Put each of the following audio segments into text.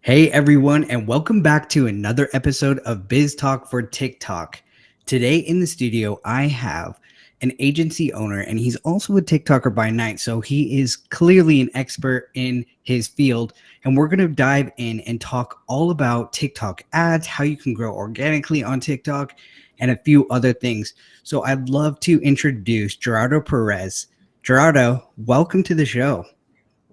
Hey everyone, and welcome back to another episode of Biz Talk for TikTok. Today in the studio, I have an agency owner, and he's also a TikToker by night. So he is clearly an expert in his field. And we're going to dive in and talk all about TikTok ads, how you can grow organically on TikTok, and a few other things. So I'd love to introduce Gerardo Perez. Gerardo, welcome to the show.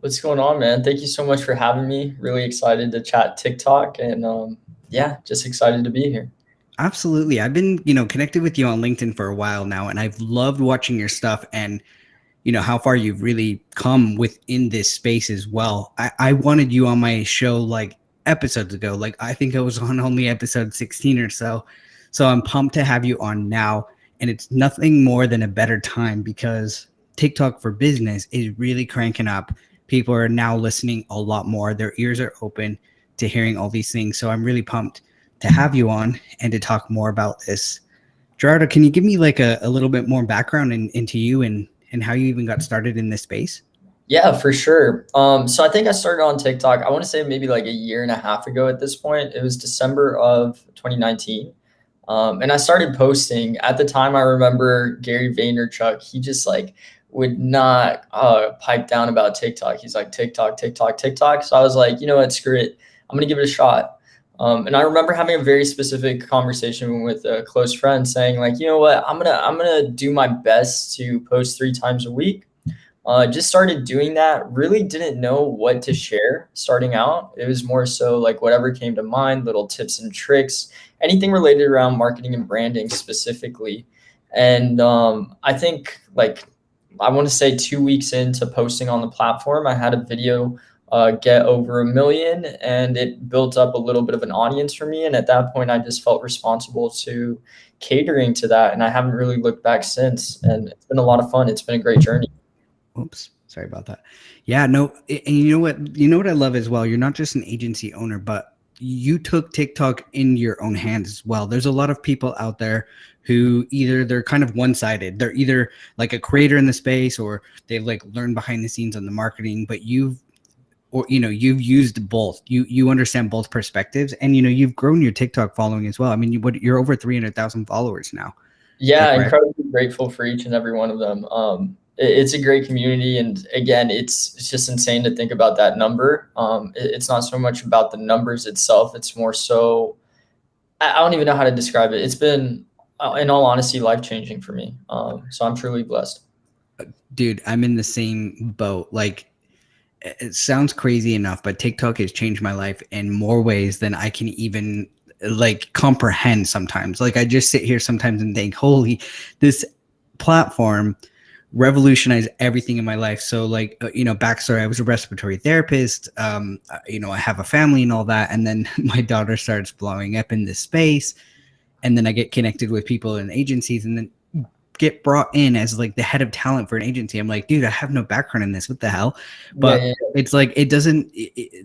What's going on, man? Thank you so much for having me. Really excited to chat TikTok and just excited to be here. Absolutely. I've been, connected with you on LinkedIn for a while now, and I've loved watching your stuff and, how far you've really come within this space as well. I wanted you on my show like episodes ago. Like I think I was on only episode 16 or so. So I'm pumped to have you on now. And it's nothing more than a better time because TikTok for business is really cranking up. People are now listening a lot more. Their ears are open to hearing all these things. So I'm really pumped to have you on and to talk more about this. Gerardo, can you give me like a little bit more background into you and how you even got started in this space? Yeah, for sure. So I think I started on TikTok, I want to say maybe like a year and a half ago at this point. It was December of 2019. And I started posting. At the time, I remember Gary Vaynerchuk, he just like would not pipe down about TikTok. He's like, TikTok, TikTok, TikTok. So I was like, you know what, screw it. I'm going to give it a shot. And I remember having a very specific conversation with a close friend saying like, you know what, I'm gonna do my best to post 3 times a week. Just started doing that. Really didn't know what to share starting out. It was more so like whatever came to mind, little tips and tricks, anything related around marketing and branding specifically. And I think like I want to say 2 weeks into posting on the platform, I had a video get over 1 million, and it built up a little bit of an audience for me. And at that point, I just felt responsible to catering to that. And I haven't really looked back since. And it's been a lot of fun. It's been a great journey. Oops, sorry about that. Yeah, no, and you know what I love as well. You're not just an agency owner, but you took TikTok in your own hands as well. There's a lot of people out there who either they're kind of one-sided. They're either like a creator in the space or they've like learned behind the scenes on the marketing, but you've used both. You understand both perspectives, and you've grown your TikTok following as well. I mean, you're over 300,000 followers now. Yeah, incredibly grateful for each and every one of them. It's a great community, and again, it's just insane to think about that number. It's not so much about the numbers itself; it's more so I don't even know how to describe it. It's been, in all honesty, life-changing for me. So I'm truly blessed. Dude, I'm in the same boat. Like, it sounds crazy enough, but TikTok has changed my life in more ways than I can even like comprehend sometimes. Like I just sit here sometimes and think, holy, this platform revolutionized everything in my life. So like, backstory, I was a respiratory therapist. I have a family and all that. And then my daughter starts blowing up in this space. And then I get connected with people in agencies and then get brought in as like the head of talent for an agency. I'm like, dude, I have no background in this. What the hell? But it's like, it doesn't.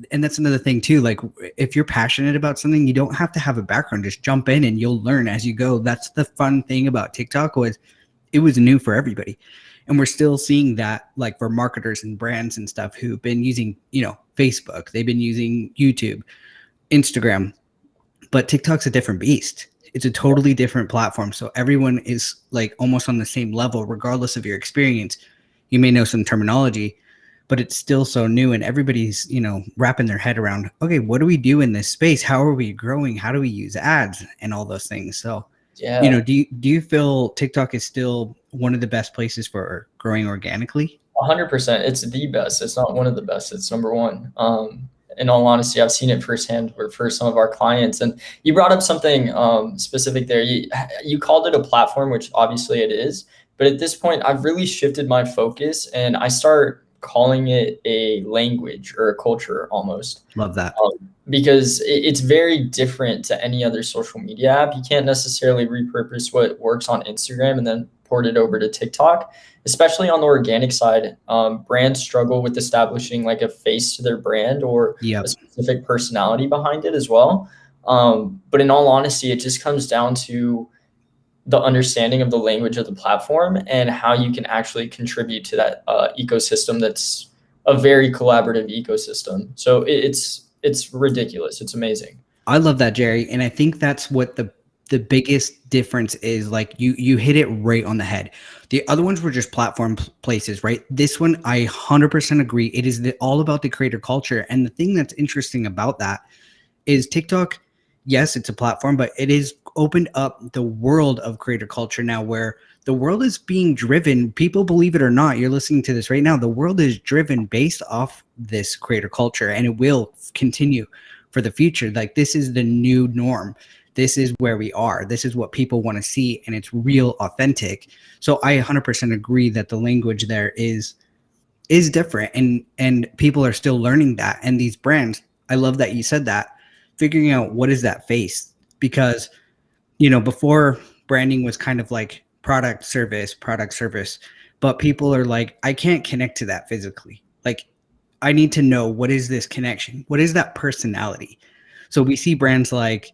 And that's another thing too. Like if you're passionate about something, you don't have to have a background. Just jump in and you'll learn as you go. That's the fun thing about TikTok was it was new for everybody. And we're still seeing that like for marketers and brands and stuff who've been using, Facebook, they've been using YouTube, Instagram, but TikTok's a different beast. It's a totally different platform. So everyone is like almost on the same level, regardless of your experience. You may know some terminology, but it's still so new and everybody's, wrapping their head around, okay, what do we do in this space? How are we growing? How do we use ads and all those things? So, yeah. Do you feel TikTok is still one of the best places for growing organically? 100%. It's the best. It's not one of the best. It's number one. In all honesty, I've seen it firsthand for some of our clients. And you brought up something specific there. You called it a platform, which obviously it is. But at this point, I've really shifted my focus and I start calling it a language or a culture almost. Love that. Because it's very different to any other social media app. You can't necessarily repurpose what works on Instagram and then port it over to TikTok, especially on the organic side. Brands struggle with establishing like a face to their brand or a Yep. specific personality behind it as well. But in all honesty, it just comes down to the understanding of the language of the platform and how you can actually contribute to that ecosystem that's a very collaborative ecosystem. So it's ridiculous. It's amazing. I love that, Jerry. And I think that's what the biggest difference is. Like you hit it right on the head. The other ones were just platform places, right? This one, I 100% agree. It is all about the creator culture. And the thing that's interesting about that is TikTok, yes, it's a platform, but it is opened up the world of creator culture now, where the world is being driven. People, believe it or not, you're listening to this right now. The world is driven based off this creator culture, and it will continue for the future. Like, this is the new norm. This is where we are. This is what people want to see, and it's real, authentic. So I 100% agree that the language there is different, and people are still learning that. And these brands, I love that you said that, figuring out what is that face, because before, branding was kind of like product service, but people are like, I can't connect to that physically. Like, I need to know, what is this connection? What is that personality? So we see brands like,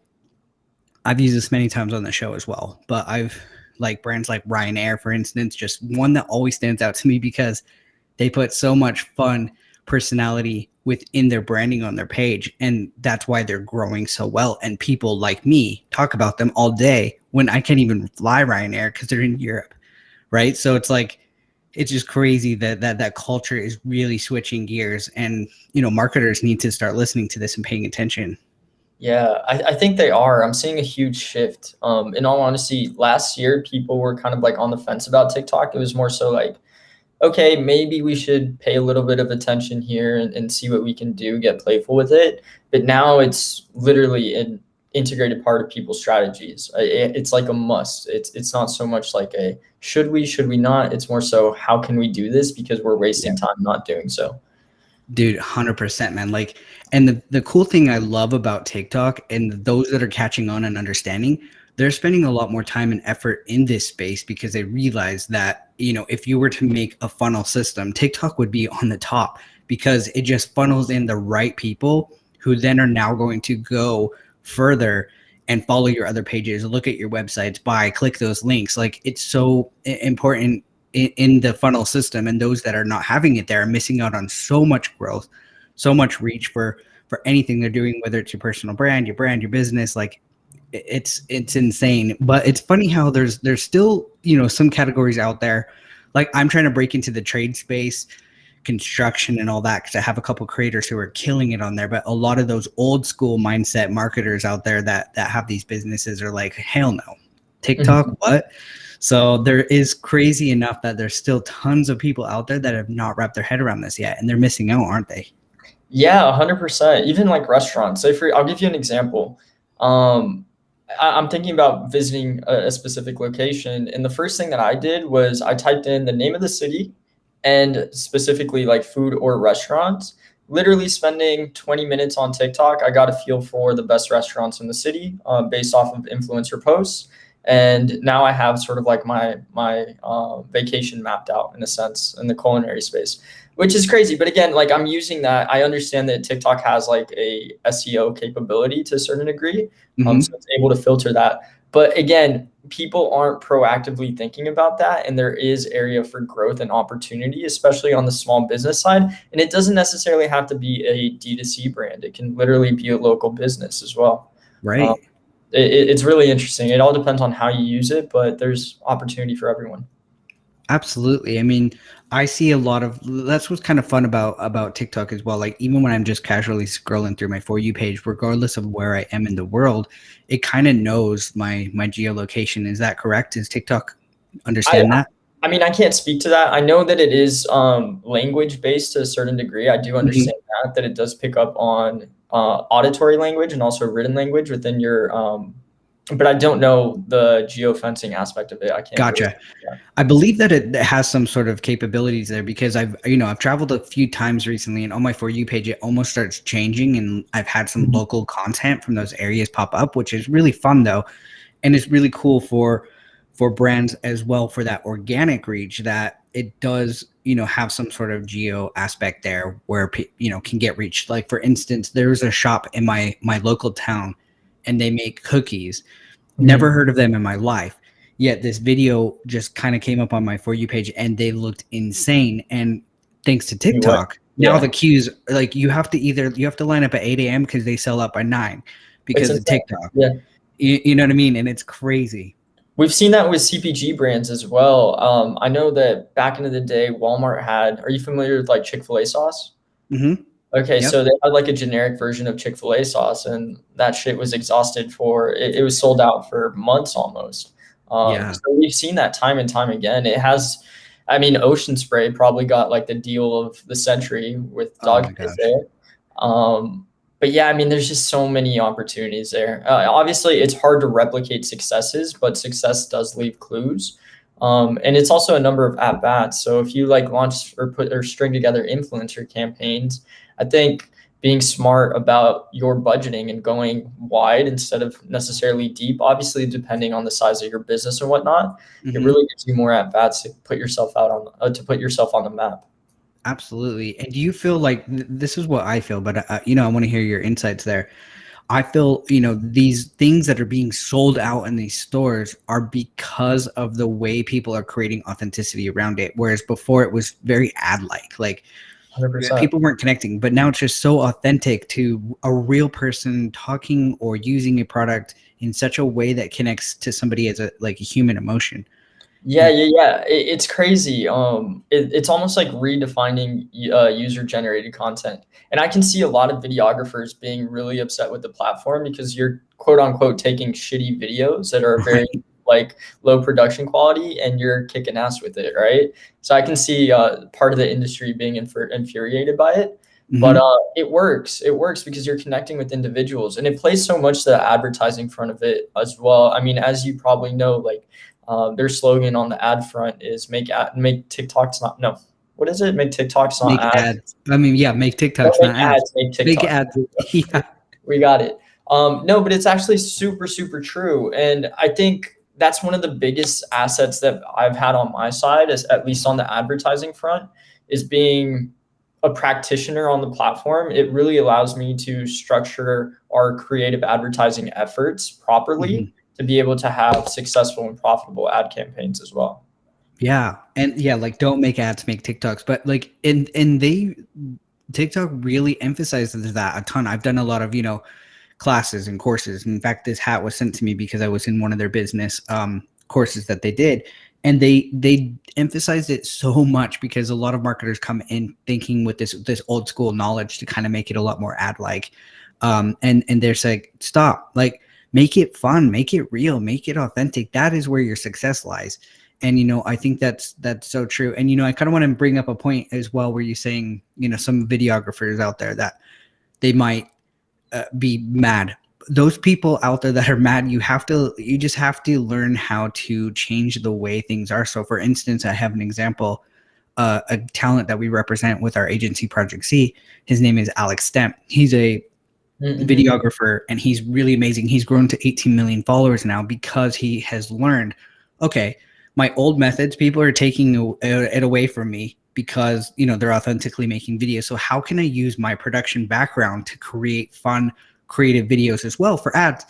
I've used this many times on the show as well, but I've like brands like Ryanair, for instance, just one that always stands out to me because they put so much fun personality within their branding on their page, and that's why they're growing so well. And people like me talk about them all day when I can't even fly Ryanair because they're in Europe, right? So it's like, it's just crazy that culture is really switching gears, and marketers need to start listening to this and paying attention. Yeah, I think they are. I'm seeing a huge shift. In all honesty, last year people were kind of like on the fence about TikTok. It was more so like, okay, maybe we should pay a little bit of attention here and see what we can do, get playful with it. But now it's literally an integrated part of people's strategies. It's like a must. It's not so much like a should we not. It's more so, how can we do this, because we're wasting time not doing so. Dude, 100%, man. Like, and the cool thing I love about TikTok, and those that are catching on and understanding, they're spending a lot more time and effort in this space because they realize that, if you were to make a funnel system, TikTok would be on the top, because it just funnels in the right people who then are now going to go further and follow your other pages, look at your websites, click those links. Like, it's so important in the funnel system, and those that are not having it there are missing out on so much growth, so much reach for anything they're doing, whether it's your personal brand, your business. Like, it's insane. But it's funny how there's still some categories out there. Like, I'm trying to break into the trade space, construction and all that, because I have a couple creators who are killing it on there. But a lot of those old school mindset marketers out there that have these businesses are like, hell no, TikTok, what? So there is crazy enough that there's still tons of people out there that have not wrapped their head around this yet, and they're missing out, aren't they? Yeah, 100%. Even like restaurants. I'll give you an example. I'm thinking about visiting a specific location, and the first thing that I did was I typed in the name of the city and specifically like food or restaurants. Literally spending 20 minutes on TikTok, I got a feel for the best restaurants in the city based off of influencer posts. And now I have sort of like my vacation mapped out, in a sense, in the culinary space, which is crazy. But again, like, I'm using that. I understand that TikTok has like a SEO capability to a certain degree, so it's able to filter that. But again, people aren't proactively thinking about that, and there is area for growth and opportunity, especially on the small business side. And it doesn't necessarily have to be a D2C brand. It can literally be a local business as well. Right. It's really interesting. It all depends on how you use it, but there's opportunity for everyone. Absolutely. I mean, I see a lot of, that's what's kind of fun about TikTok as well. Like, even when I'm just casually scrolling through my For You page, regardless of where I am in the world, it kind of knows my geolocation. Is that correct? Does TikTok understand that? I mean, I can't speak to that. I know that it is language based to a certain degree. I do understand that it does pick up on auditory language and also written language within your but I don't know the geofencing aspect of it. I can't really. Gotcha. Yeah. I believe that it has some sort of capabilities there because I've traveled a few times recently, and on my For You page, it almost starts changing, and I've had some Mhm. local content from those areas pop up, which is really fun though. And it's really cool for brands as well for that organic reach that it does, have some sort of geo aspect there where, can get reached. Like for instance, there's a shop in my local town and they make cookies. Never Mhm. heard of them in my life. Yet this video just kind of came up on my For You page and they looked insane. And thanks to You what? TikTok, now Yeah, the queues, like you have to line up at 8 a.m. because they sell out by 9 it's because of insane. TikTok. Yeah. You know what I mean? And it's crazy. We've seen that with CPG brands as well. I know that back into the day, Walmart had. Are you familiar with like Chick-fil-A sauce? Mm-hmm. Okay, Yep. so they had like a generic version of Chick-fil-A sauce, and that shit was exhausted for it was sold out for months almost. Yeah. So we've seen that time and time again. It has, I mean, Ocean Spray probably got like the deal of the century with Oh dog my shit gosh. there. But yeah, I mean, there's just so many opportunities there. Obviously, it's hard to replicate successes, but success does leave clues. And it's also a number of at bats. So if you like launch or put or string together influencer campaigns, I think being smart about your budgeting and going wide instead of necessarily deep, obviously depending on the size of your business and whatnot, it Mm-hmm. really gives you more at bats to put yourself out on to put yourself on the map. Absolutely. And do you feel like this is what I feel, but I want to hear your insights there. I feel, these things that are being sold out in these stores are because of the way people are creating authenticity around it. Whereas before it was very ad like 100%. people weren't connecting, but now it's just so authentic to a real person talking or using a product in such a way that connects to somebody as a human emotion. Yeah, And yeah, yeah. It's crazy. It's almost like redefining user generated content. And I can see a lot of videographers being really upset with the platform because you're quote unquote taking shitty videos that are very right. like low production quality and you're kicking ass with it, right? So I can see part of the industry being infuriated by it. But Hmm. it works. It works because you're connecting with individuals and it plays so much the advertising front of it as well. I mean, as you probably know, like their slogan on the ad front is make TikToks not no. What is it? Make TikToks not Make ads. ads. I mean, yeah, make Don't TikToks, make not ads. ads, make Make TikToks. ads. Yeah. We got it. No, but it's actually super, super true. And I think that's one of the biggest assets that I've had on my side, is at least on the advertising front, is being a practitioner on the platform. It really allows me to structure our creative advertising efforts properly Mhm. to be able to have successful and profitable ad campaigns as well. Yeah. And yeah, like don't make ads, make TikToks. But like and they TikTok really emphasizes that a ton. I've done a lot of, classes and courses. In fact, this hat was sent to me because I was in one of their business courses that they did. And they emphasized it so much because a lot of marketers come in thinking with this old school knowledge to kind of make it a lot more ad like. And they're saying, stop, like make it fun, make it real, make it authentic. That is where your success lies. And I think that's so true. And I kind of want to bring up a point as well where you're saying, some videographers out there that they might be mad. Those people out there that are mad, you just have to learn how to change the way things are. So for instance, I have an example, a talent that we represent with our agency Project C. His name is Alex Stemp. He's a Mm-hmm. videographer and he's really amazing. He's grown to 18 million followers now because he has learned, okay, my old methods, people are taking it away from me because, they're authentically making videos. So how can I use my production background to create fun, creative videos as well for ads?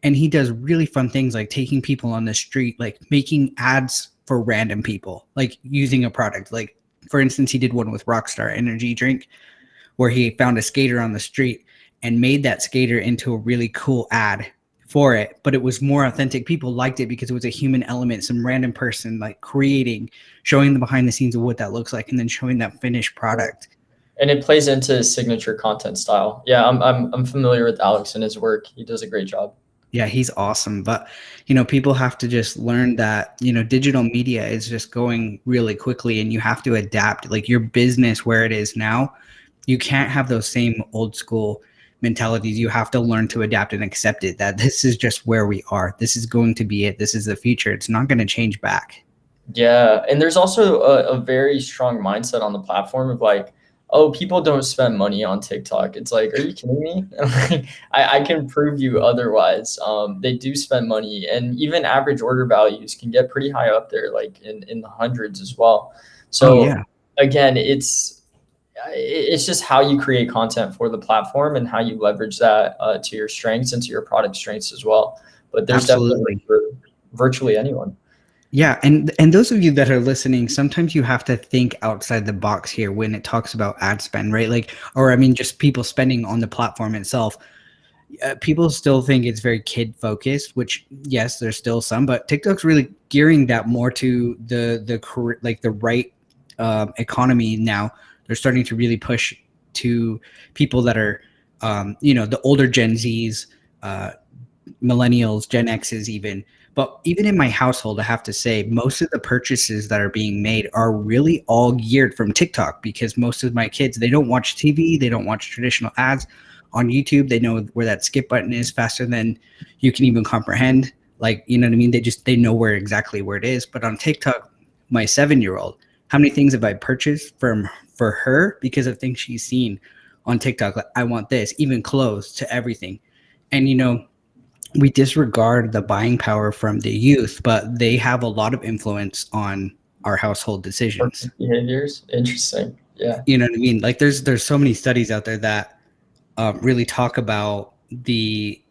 And he does really fun things like taking people on the street, like making ads for random people, like using a product. Like, for instance, he did one with Rockstar Energy Drink where he found a skater on the street and made that skater into a really cool ad for it, but it was more authentic. People liked it because it was a human element, some random person like creating, showing the behind the scenes of what that looks like, and then showing that finished product. And it plays into his signature content style. Yeah, I'm familiar with Alex and his work. He does a great job. Yeah, he's awesome. But, people have to just learn that, digital media is just going really quickly and you have to adapt like your business where it is now. You can't have those same old school mentalities. You have to learn to adapt and accept it, that this is just where we are. This is going to be it. This is the future. It's not going to change back. Yeah, and there's also a very strong mindset on the platform of like, oh, people don't spend money on TikTok. It's like, are you kidding me? Like, I can prove you otherwise. They do spend money, and even average order values can get pretty high up there, like in the hundreds as well. Oh So yeah, again, it's just how you create content for the platform and how you leverage that to your strengths and to your product strengths as well. But there's definitely room absolutely. for virtually anyone. Yeah, and those of you that are listening, sometimes you have to think outside the box here when it talks about ad spend, right? Like, or I mean, just people spending on the platform itself. People still think it's very kid focused, which yes, there's still some, but TikTok's really gearing that more to like the right economy now. They're starting to really push to people that are, the older Gen Zs, uh, millennials, Gen X's even. But even in my household, I have to say, most of the purchases that are being made are really all geared from TikTok, because most of my kids, they don't watch TV, they don't watch traditional ads on YouTube. They know where that skip button is faster than you can even comprehend. Like, you know what I mean? They know exactly where it is. But on TikTok, my 7-year-old, how many things have I purchased for her because of things she's seen on TikTok? Like, I want this, even clothes to everything. And we disregard the buying power from the youth, but they have a lot of influence on our household decisions. Purchase behaviors. Interesting. Yeah. You know what I mean? Like there's so many studies out there that really talk about the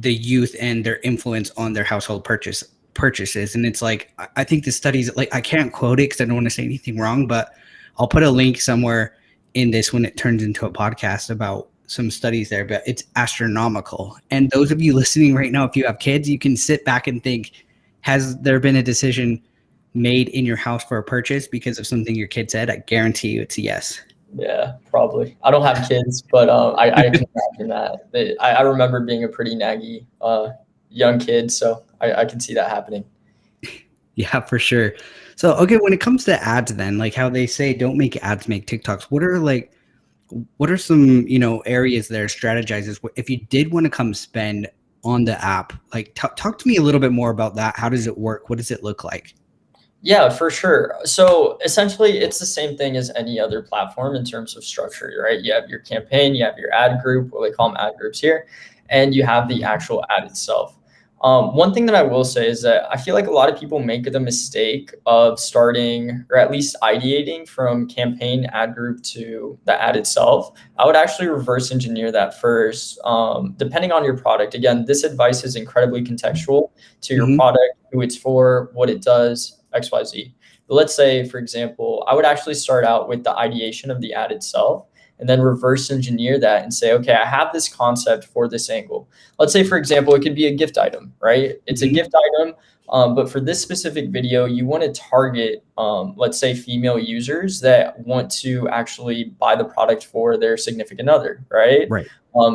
youth and their influence on their household purchases. And it's like, I think the studies, like, I can't quote it because I don't want to say anything wrong, but I'll put a link somewhere in this when it turns into a podcast about some studies there, but it's astronomical. And those of you listening right now, if you have kids, you can sit back and think, has there been a decision made in your house for a purchase because of something your kid said? I guarantee you it's a yes. Yeah, probably. I don't have kids, but I can imagine that. I remember being a pretty naggy young kid, so I can see that happening. Yeah, for sure. So, okay, when it comes to ads, then, like how they say, don't make ads, make TikToks. What are some, areas there strategizes if you did want to come spend on the app? Like, talk to me a little bit more about that. How does it work? What does it look like? Yeah, for sure. So essentially, it's the same thing as any other platform in terms of structure, right? You have your campaign, you have your ad group, what they call them ad groups here, and you have the actual ad itself. One thing that I will say is that I feel like a lot of people make the mistake of starting or at least ideating from campaign ad group to the ad itself. I would actually reverse engineer that first, depending on your product. Again, this advice is incredibly contextual to your Mm-hmm. product, who it's for, what it does, XYZ. But let's say, for example, I would actually start out with the ideation of the ad itself and then reverse engineer that and say, okay, I have this concept for this angle. Let's say, for example, it could be a gift item, right? It's a Mm-hmm. gift item, but for this specific video, you want to target, let's say, female users that want to actually buy the product for their significant other, right? Right.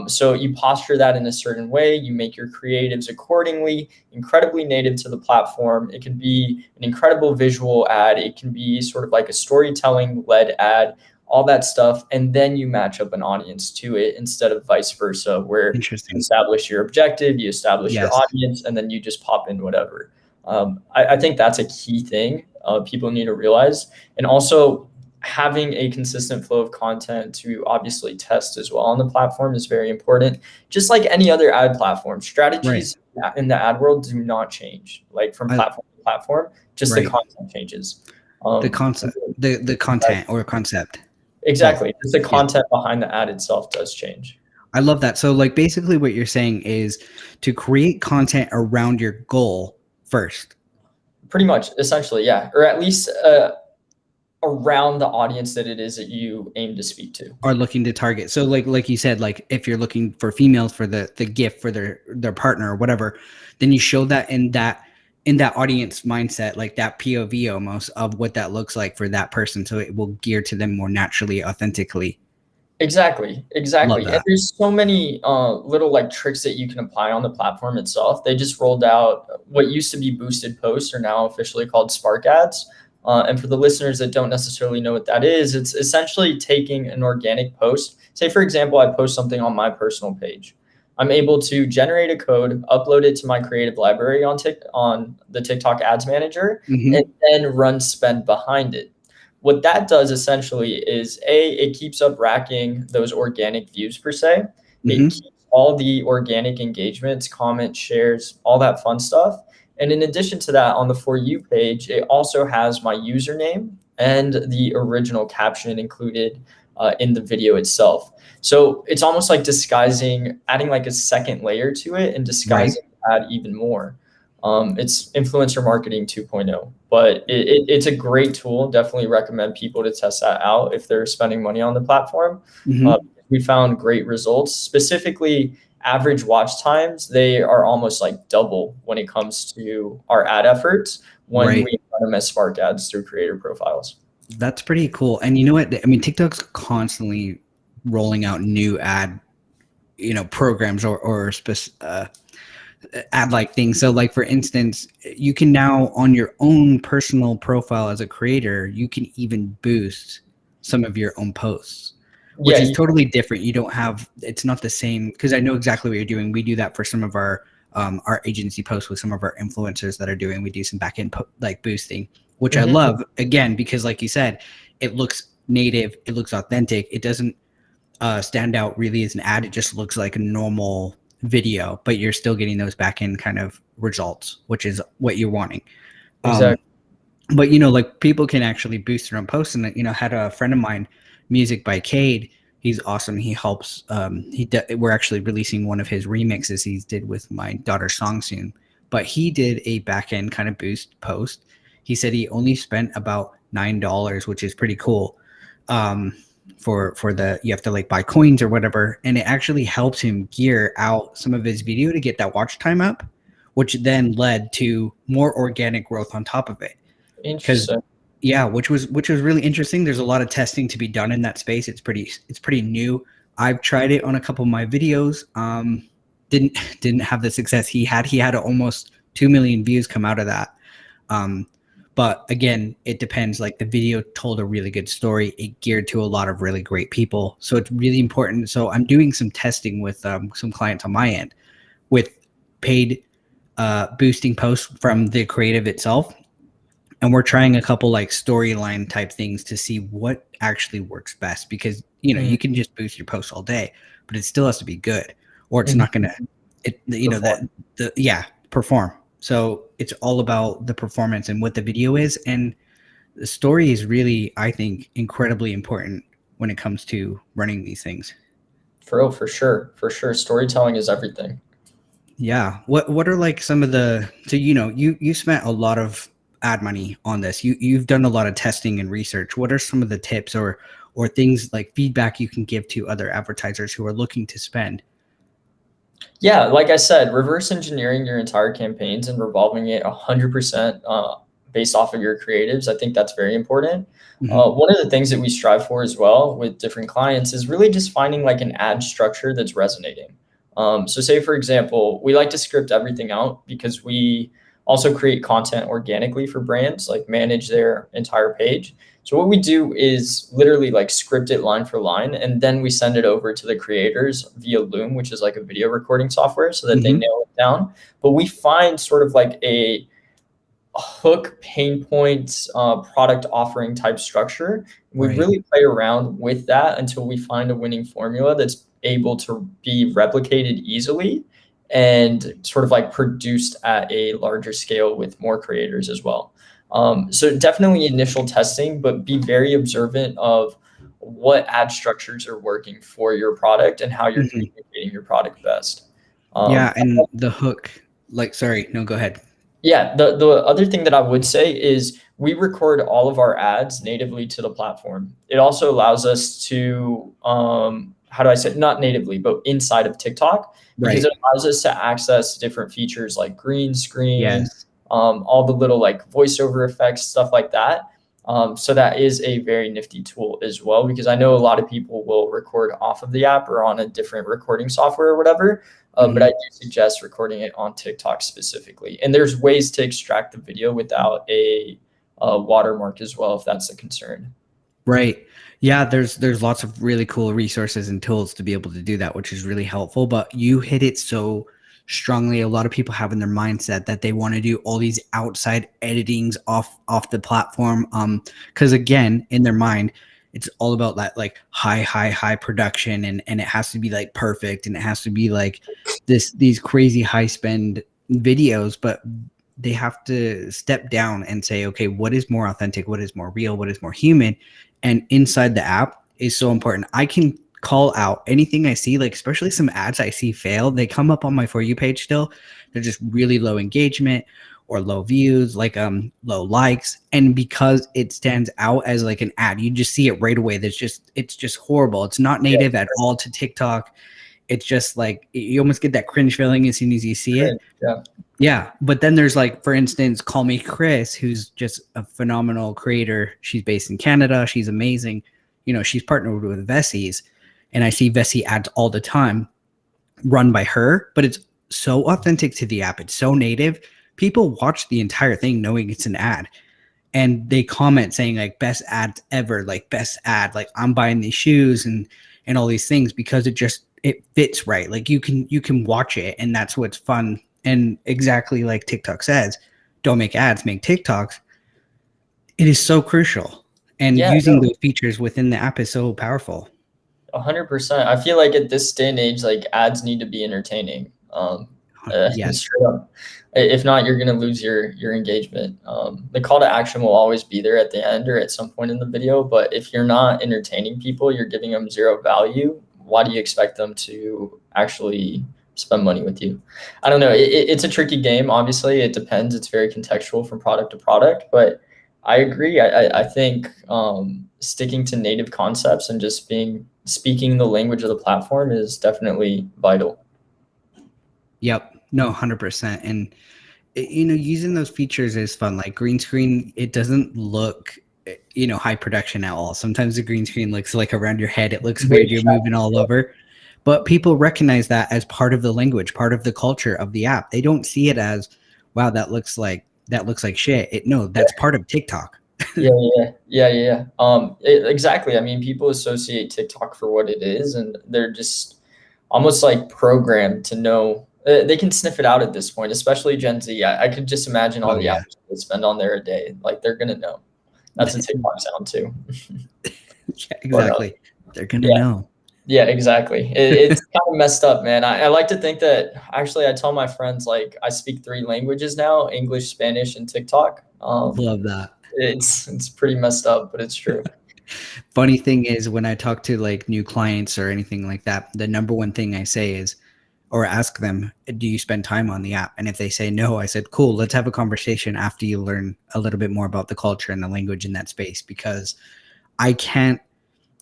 So you posture that in a certain way, you make your creatives accordingly, incredibly native to the platform. It can be an incredible visual ad. It can be sort of like a storytelling led ad, all that stuff. And then you match up an audience to it instead of vice versa, where you Interesting. establish your objective, you establish your Yes. audience, and then you just pop in whatever. I think that's a key thing people need to realize. And also, having a consistent flow of content to obviously test as well on the platform is very important. Just like any other ad platform, Right. strategies in the ad world do not change, like from I, platform to platform, just the right. content changes. The Um, concept, the content or concept. Both. exactly. Just the Yeah. content behind the ad itself does change. I love that. So, like, basically what you're saying is to create content around your goal first. Pretty much, essentially, yeah. Or at least around the audience that it is that you aim to speak to. Are looking to target. So like you said, like if you're looking for females for the gift for their partner or whatever, then you show that in that audience mindset, like that POV almost of what that looks like for that person. So it will gear to them more naturally, authentically. Exactly, Love exactly. And that. there's so many little like tricks that you can apply on the platform itself. They just rolled out what used to be boosted posts are now officially called Spark ads. And for the listeners that don't necessarily know what that is, it's essentially taking an organic post. Say, for example, I post something on my personal page. I'm able to generate a code, upload it to my creative library on the TikTok Ads Manager, and Hmm. then run spend behind it. What that does essentially is it keeps up racking those organic views per se. It Hmm. keeps all the organic engagements, comments, shares, all that fun stuff. And in addition to that, on the For You page, it also has my username and the original caption included in the video itself. So it's almost like disguising, adding like a second layer to it and Right. disguising that even more. It's influencer marketing 2.0, but it's a great tool. Definitely recommend people to test that out if they're spending money on the platform. Hmm. We found great results, specifically average watch times. They are almost like double when it comes to our ad efforts when Right. we run them as Spark ads through creator profiles. That's pretty cool. And you know what? I mean, TikTok's constantly rolling out new ad, programs or ad like things. So, like for instance, you can now on your own personal profile as a creator, you can even boost some of your own posts, which Yeah, is totally different. You don't have it's not the same because I know exactly what you're doing. We do that for some of our agency posts with some of our influencers that are doing. We do some back end like boosting, which I mhm, love again because, like you said, it looks native, it looks authentic, it doesn't stand out really as an ad. It just looks like a normal video, but you're still getting those back end kind of results, which is what you're wanting. Um, exactly. but like people can actually boost their own posts. And had a friend of mine, Music by Cade. He's awesome. He helps. We're actually releasing one of his remixes he did with my daughter's song soon. But he did a back end kind of boost post. He said he only spent about $9, which is pretty cool. Um, for the you have to like buy coins or whatever, and it actually helps him gear out some of his video to get that watch time up, which then led to more organic growth on top of it. Because Interesting. yeah, which was really interesting. There's a lot of testing to be done in that space. It's pretty new. I've tried it on a couple of my videos. Didn't have the success he had. He had almost 2 million views come out of that. um but again, it depends. Like the video told a really good story, it geared to a lot of really great people, so it's really important. So I'm doing some testing with some clients on my end with paid boosting posts from the creative itself, and we're trying a couple like storyline type things to see what actually works best, because Mm, you can just boost your post all day, but it still has to be good, or it's mhm. not gonna it Perform. that the yeah, perform. So it's all about the performance and what the video is, and the story is really, I think, incredibly important when it comes to running these things. For sure, for sure. Storytelling is everything. Yeah. What are like some of the so you spent a lot of ad money on this. You've done a lot of testing and research. What are some of the tips or things like feedback you can give to other advertisers who are looking to spend? Yeah, like I said, reverse engineering your entire campaigns and revolving it 100% based off of your creatives. I think that's very important. Hmm. One of the things that we strive for as well with different clients is really just finding like an ad structure that's resonating. So, say for example, we like to script everything out because we also create content organically for brands, like manage their entire page. So what we do is literally like script it line for line, and then we send it over to the creators via Loom, which is like a video recording software, so that they Hmm. nail it down. But we find sort of like a hook pain points product offering type structure. We Right. really play around with that until we find a winning formula that's able to be replicated easily and sort of like produced at a larger scale with more creators as well. So definitely initial testing, but be very observant of what ad structures are working for your product and how you're Hmm. communicating your product best. Yeah, Um, and the hook. Like, sorry, no, go ahead. Yeah, the other thing that I would say is we record all of our ads natively to the platform. It also allows us to how do I say it? Not natively, but inside of TikTok, because Right. it allows us to access different features like green screen, Yes. all the little like voiceover effects, stuff like that. So that is a very nifty tool as well, because I know a lot of people will record off of the app or on a different recording software or whatever. But I Hmm. do suggest recording it on TikTok specifically. And there's ways to extract the video without a watermark as well, if that's a concern. Right. Yeah, there's lots of really cool resources and tools to be able to do that, which is really helpful. But you hit it so strongly. A lot of people have in their mindset that they want to do all these outside editings off the platform. Because again, in their mind, it's all about that like high production, and it has to be like perfect, and it has to be like these crazy high spend videos. But they have to step down and say, okay, what is more authentic? What is more real? What is more human? And inside the app is so important. I can call out anything I see, like especially some ads I see fail. They come up on my For You page still. They're just really low engagement or low views, like low likes. And because it stands out as like an ad, you just see it right away. It's just horrible. It's not native at all to TikTok. It's just like you almost get that cringe feeling as soon as you see it. Yeah. Yeah. But then there's like, for instance, Call Me Chris, who's just a phenomenal creator. She's based in Canada. She's amazing. You know, she's partnered with Vessi's, and I see Vessi ads all the time run by her, but it's so authentic to the app. It's so native. People watch the entire thing knowing it's an ad, and they comment saying like best ad ever, like best ad, like I'm buying these shoes and all these things, because it fits right. Like you can watch it, and that's what's fun. And exactly like TikTok says, don't make ads, make TikToks. It is so crucial. And using those features within the app is so powerful. 100%. I feel like at this day and age, like ads need to be entertaining. Yes. Straight up. If not, you're gonna lose your engagement. The call to action will always be there at the end or at some point in the video, but if you're not entertaining people, you're giving them zero value. Why do you expect them to actually spend money with you? I don't know. It's a tricky game. Obviously, it depends. It's very contextual from product to product, but I agree. I think sticking to native concepts and just speaking the language of the platform is definitely vital. Yep. No, 100%. And you know, using those features is fun. Like green screen, it doesn't look, you know, high production at all. Sometimes the green screen looks like around your head. It looks weird. You're moving all over. But people recognize that as part of the language, part of the culture of the app. They don't see it as, wow, that looks like shit. No, that's part of TikTok. Yeah. Exactly. I mean, people associate TikTok for what it is, and they're just almost like programmed to know. They can sniff it out at this point, especially Gen Z. I could just imagine all the hours they spend on there a day. Like they're gonna know. That's a TikTok sound too. Yeah, exactly. They're gonna know. Yeah, exactly. It's kind of messed up, man. I like to think that actually I tell my friends like I speak 3 languages now: English, Spanish, and TikTok. Love that. It's pretty messed up, but it's true. Funny thing is, when I talk to like new clients or anything like that, the number one thing I say is, or ask them, do you spend time on the app? And if they say no, I said, cool, let's have a conversation after you learn a little bit more about the culture and the language in that space, because I can't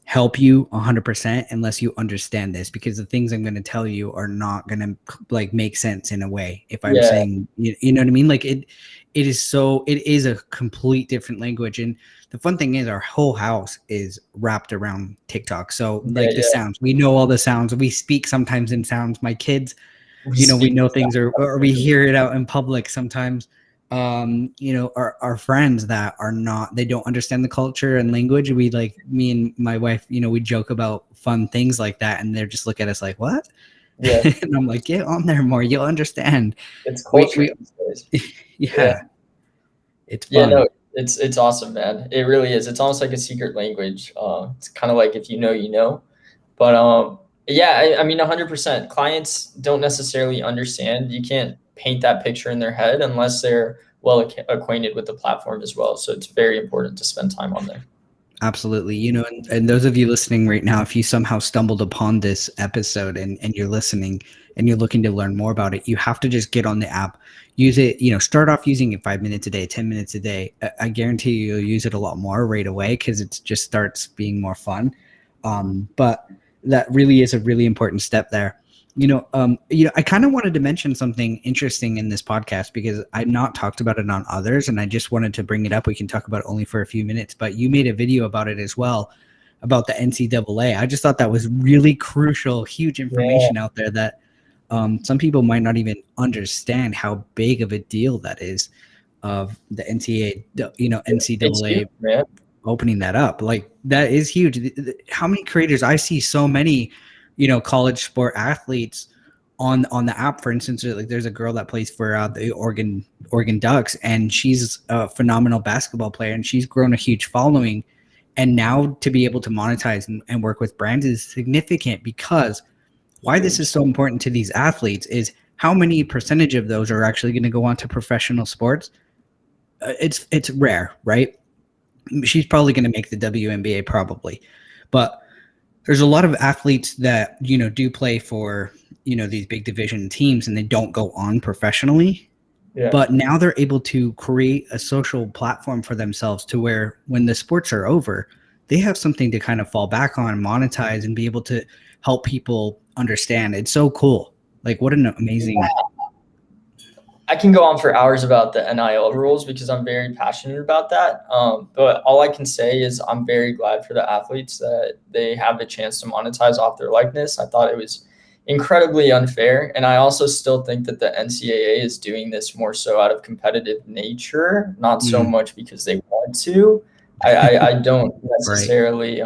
help you 100% unless you understand this, because the things I'm going to tell you are not going to like make sense in a way. If I'm saying, you know what I mean? Like it is a complete different language. And the fun thing is our whole house is wrapped around TikTok. So like the sounds, we know all the sounds. We speak sometimes in sounds. My kids, you know, we know things, or we hear it out in public sometimes. You know, our friends that are not, they don't understand the culture and language. We like, me and my wife, you know, we joke about fun things like that, and they're just look at us like, what? Yeah. And I'm like, get on there more, you'll understand. It's culture. Yeah. It's fun. No, it's awesome, man. It really is. It's almost like a secret language. It's kind of like if you know, you know. But I mean, 100%. Clients don't necessarily understand. You can't paint that picture in their head unless they're well acquainted with the platform as well. So it's very important to spend time on there. Absolutely. You know, and those of you listening right now, if you somehow stumbled upon this episode and you're listening and you're looking to learn more about it, you have to just get on the app, use it, you know, start off using it 5 minutes a day, 10 minutes a day. I guarantee you'll use it a lot more right away, because it just starts being more fun. But that really is a really important step there. You know, I kind of wanted to mention something interesting in this podcast, because I've not talked about it on others, and I just wanted to bring it up. We can talk about it only for a few minutes, but you made a video about it as well, about the NCAA. I just thought that was really crucial, huge information out there that some people might not even understand how big of a deal that is. of the NCAA, It's huge, NCAA man. opening that up. Like that is huge. How many creators I see, so many, college sport athletes on the app. For instance, like there's a girl that plays for the Oregon Ducks, and she's a phenomenal basketball player, and she's grown a huge following. And now to be able to monetize and work with brands is significant, because why this Huge. is so important to these athletes is how many percentage of those are actually going to go on to professional sports. It's rare, right? She's probably going to make the WNBA probably, but there's a lot of athletes that do play for these big division teams, and they don't go on professionally. Yeah. But now they're able to create a social platform for themselves, to where when the sports are over, they have something to kind of fall back on, monetize, and be able to help people understand. It's so cool. Like, what an amazing. I can go on for hours about the NIL rules because I'm very passionate about that. But all I can say is I'm very glad for the athletes that they have the chance to monetize off their likeness. I thought it was incredibly unfair. And I also still think that the NCAA is doing this more so out of competitive nature, not so much because they want to. I don't Right. necessarily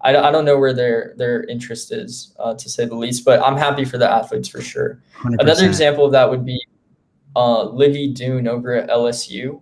I don't know where their interest is, to say the least, but I'm happy for the athletes for sure. Another 100%. example of that would be Livy Dune over at LSU.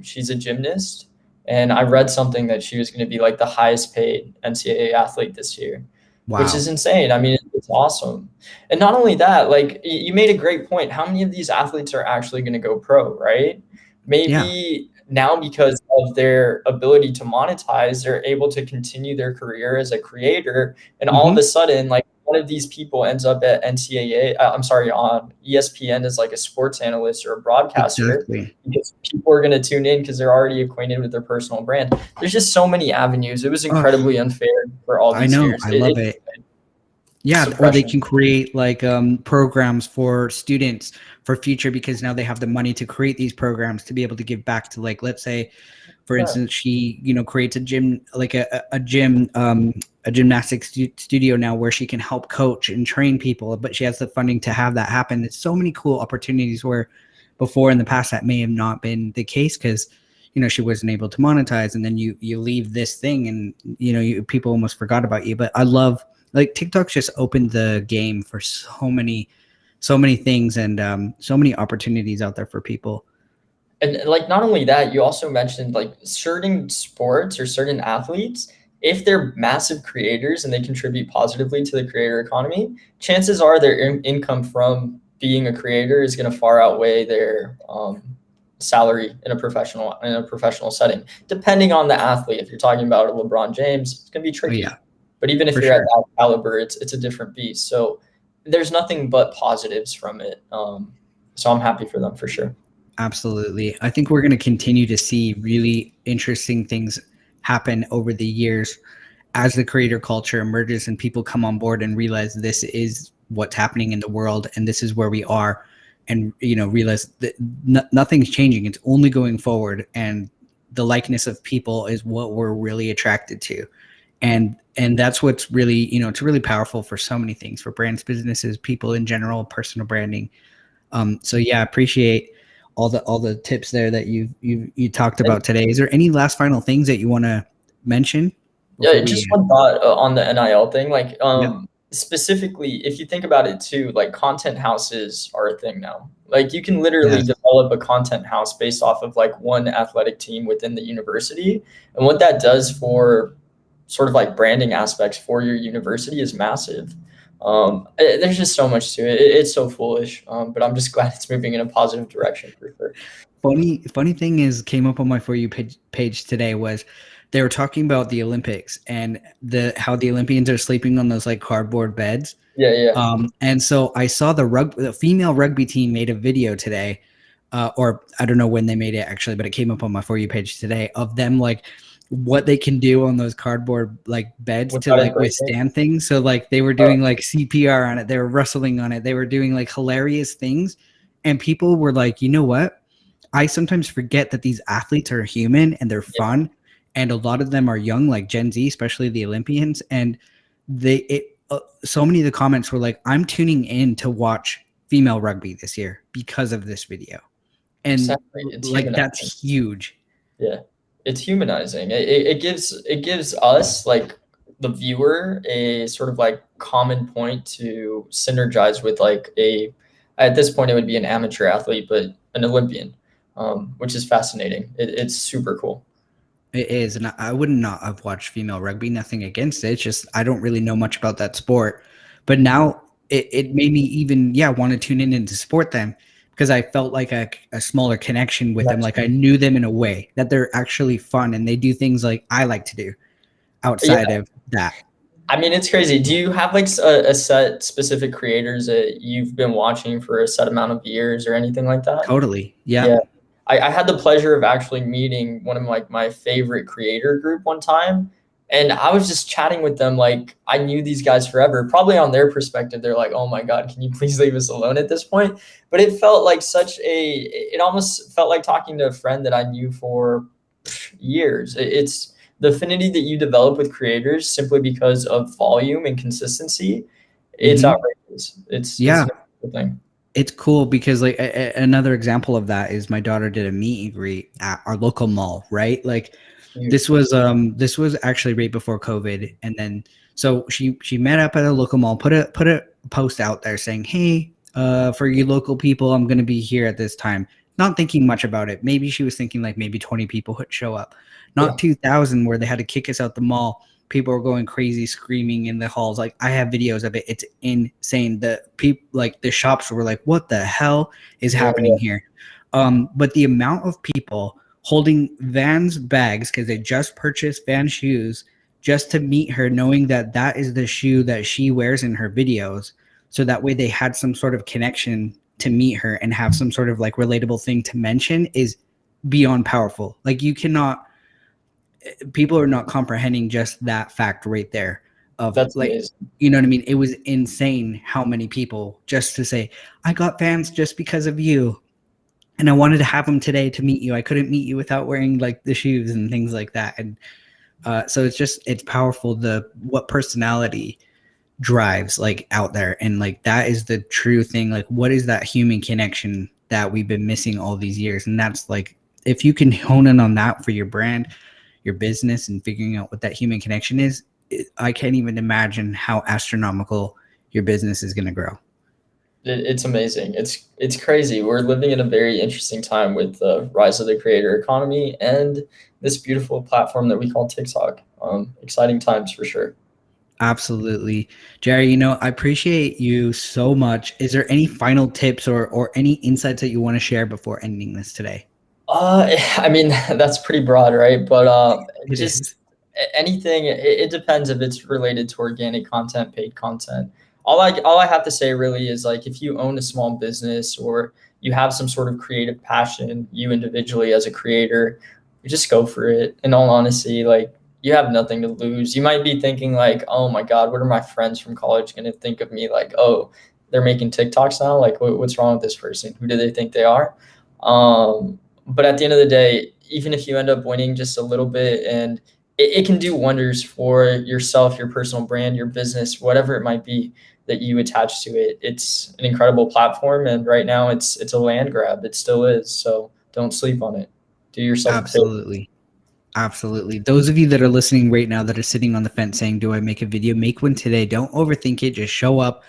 She's a gymnast, and I read something that she was going to be like the highest paid NCAA athlete this year, which Wow. is insane. I mean, it's awesome. And not only that, like you made a great point. How many of these athletes are actually going to go pro, right? Yeah. Maybe now, because of their ability to monetize, they're able to continue their career as a creator. And all of a sudden, like one of these people ends up at NCAA, I'm sorry, on ESPN as like a sports analyst or a broadcaster, Exactly. because people are going to tune in because they're already acquainted with their personal brand. There's just so many avenues. It was incredibly unfair for all I these know. years. I love it. Yeah, or they Suppression. can create like programs for students for future, because now they have the money to create these programs to be able to give back to, like, let's say, for instance, she creates a gym, like a gym, a gymnastics studio now, where she can help coach and train people, but she has the funding to have that happen. It's so many cool opportunities where before in the past that may have not been the case, because she wasn't able to monetize, and then you leave this thing, and people almost forgot about you. But I love, like, TikTok's just opened the game for so many things, and so many opportunities out there for people. And like not only that, you also mentioned like certain sports or certain athletes, if they're massive creators and they contribute positively to the creator economy, chances are their income from being a creator is going to far outweigh their salary in a professional setting. Depending on the athlete, if you're talking about a LeBron James, it's going to be Oh tricky. yeah, But even if for you're at sure. that caliber, it's a different beast. So there's nothing but positives from it. So I'm happy for them for sure. Absolutely. I think we're going to continue to see really interesting things happen over the years as the creator culture emerges and people come on board and realize this is what's happening in the world and this is where we are, and realize that nothing's changing. It's only going forward, and the likeness of people is what we're really attracted to. And that's what's really, it's really powerful for so many things, for brands, businesses, people in general, personal branding. So yeah, I appreciate all the tips there that you talked And about today. Is there any last final things that you want to mention before yeah, we? just one thought on the NIL thing. Like, Yeah. specifically, if you think about it too, like content houses are a thing now. Like, you can literally Yes. develop a content house based off of like one athletic team within the university, and what that does for sort of like branding aspects for your university is massive. There's just so much to it. It's so foolish, but I'm just glad it's moving in a positive direction for sure. Funny thing is, came up on my For You page today, was they were talking about the Olympics and how the Olympians are sleeping on those like cardboard beds. Yeah, yeah. And so I saw the female rugby team made a video today, or I don't know when they made it actually, but it came up on my For You page today, of them like what they can do on those cardboard like beds to Without it like breaking. withstand things. So like they were Uh, doing like CPR on it, they were wrestling on it, they were doing like hilarious things, and people were like, you know what? I sometimes forget that these athletes are human and they're yeah, fun, and a lot of them are young, like Gen Z, especially the Olympians, and so many of the comments were like, I'm tuning in to watch female rugby this year because of this video. And Exactly. It's like humanizing. that's huge. Yeah, it's humanizing. It gives us like the viewer a sort of like common point to synergize with, like a, at this point it would be an amateur athlete, but an Olympian, which is fascinating. It's super cool. It is, and I would not have watched female rugby. Nothing against it. It's just I don't really know much about that sport. But now it made me even want to tune in and to support them because I felt like a smaller connection with them. Like I knew them in a way that they're actually fun and they do things like I like to do Yeah, outside of that. I mean, it's crazy. Do you have like a set specific creators that you've been watching for a set amount of years or anything like that? Totally. Yeah. Yeah. I had the pleasure of actually meeting one of like my favorite creator group one time. And I was just chatting with them like I knew these guys forever. Probably on their perspective, they're like, oh my God, can you please leave us alone at this point? But it felt like it almost felt like talking to a friend that I knew for years. It's the affinity that you develop with creators simply because of volume and consistency. It's Hmm. outrageous. It's Yeah. an incredible thing. It's cool because like another example of that is my daughter did a meet and greet at our local mall, right? Like Huge. this was actually right before COVID, and then so she met up at a local mall, put a post out there saying, "Hey, for you local people, I'm gonna be here at this time." Not thinking much about it. Maybe she was thinking like maybe 20 people would show up, Yeah. not 2,000 where they had to kick us out the mall. People were going crazy, screaming in the halls. Like I have videos of it. It's insane. The people, like the shops, were like, "What the hell is Yeah. happening here?" But the amount of people holding Van's bags because they just purchased Van shoes just to meet her, knowing that that is the shoe that she wears in her videos. So that way they had some sort of connection to meet her and have some sort of like relatable thing to mention is beyond powerful. Like you cannot, people are not comprehending just that fact right there of That's like, amazing. you know what I mean? It was insane how many people just to say, I got Vans just because of you and I wanted to have them today to meet you. I couldn't meet you without wearing like the shoes and things like that. And so it's powerful the what personality drives like out there, and like that is the true thing. Like what is that human connection that we've been missing all these years? And that's like if you can hone in on that for your brand, your business, and figuring out what that human connection is, I can't even imagine how astronomical your business is going to grow. It's amazing. It's crazy. We're living in a very interesting time with the rise of the creator economy and this beautiful platform that we call TikTok. Exciting times for sure. Absolutely. Jerry, I appreciate you so much. Is there any final tips or any insights that you want to share before ending this today? I mean, that's pretty broad, right? But It just is. anything. It depends if it's related to organic content, paid content. All I have to say really is like if you own a small business or you have some sort of creative passion, you individually as a creator, you just go for it. In all honesty, like you have nothing to lose. You might be thinking like, oh my God, what are my friends from college going to think of me? Like, oh, they're making TikToks now. Like, what's wrong with this person? Who do they think they are? But at the end of the day, even if you end up winning just a little bit, and it can do wonders for yourself, your personal brand, your business, whatever it might be that you attach to it. It's an incredible platform, and right now it's a land grab. It still is. So don't sleep on it. Do yourself a favor. Absolutely. Absolutely. Those of you that are listening right now that are sitting on the fence saying, do I make a video? Make one today. Don't overthink it. Just show up.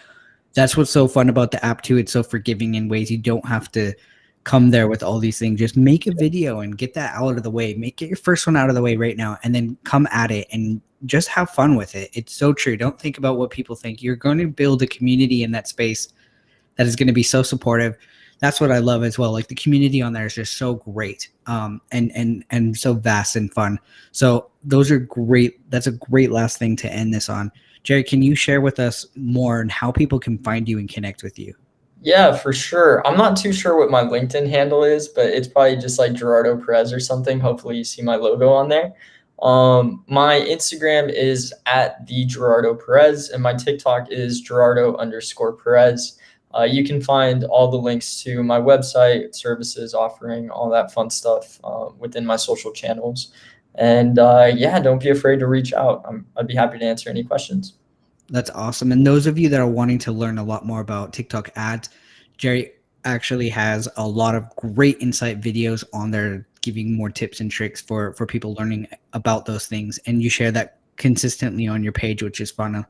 That's what's so fun about the app too. It's so forgiving in ways you don't have to come there with all these things. Just make a video and get that out of the way. Make it your first one out of the way right now and then come at it and just have fun with it. It's so true. Don't think about what people think. You're going to build a community in that space that is going to be so supportive. That's what I love as well. Like the community on there is just so great, and so vast and fun. So those are great. That's a great last thing to end this on. Jerry, can you share with us more on how people can find you and connect with you? Yeah, for sure. I'm not too sure what my LinkedIn handle is, but it's probably just like Gerardo Perez or something. Hopefully you see my logo on there. My Instagram is at the Gerardo Perez, and my TikTok is Gerardo_Perez. You can find all the links to my website, services, offering, all that fun stuff within my social channels. And yeah, don't be afraid to reach out. I'd be happy to answer any questions. That's awesome. And those of you that are wanting to learn a lot more about TikTok ads, Jerry, actually has a lot of great insight videos on there, giving more tips and tricks for people learning about those things. And you share that consistently on your page, which is fun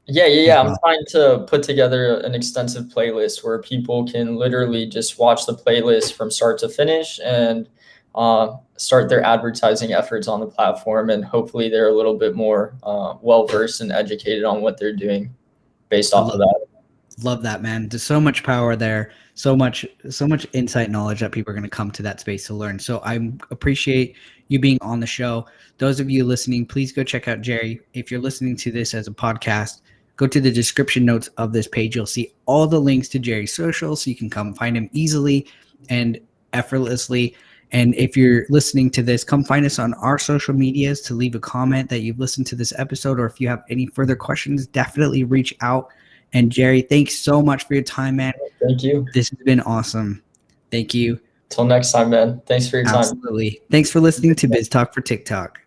Yeah. as I'm well. trying to put together an extensive playlist where people can literally just watch the playlist from start to finish and start their advertising efforts on the platform. And hopefully they're a little bit more well versed and educated on what they're doing based I off of that. love that, man. There's so much power there, so much insight knowledge that people are going to come to that space to learn. So I appreciate you being on the show. Those of you listening, please go check out Jerry. If you're listening to this as a podcast, go to the description notes of this page. You'll see all the links to Jerry's social, so you can come find him easily and effortlessly. And if you're listening to this, come find us on our social medias to leave a comment that you've listened to this episode, or if you have any further questions, definitely reach out. And Jerry, thanks so much for your time, man. Thank you. This has been awesome. Thank you. Till next time, man. Thanks for your time. Absolutely. Thanks for listening to Biz Talk for TikTok.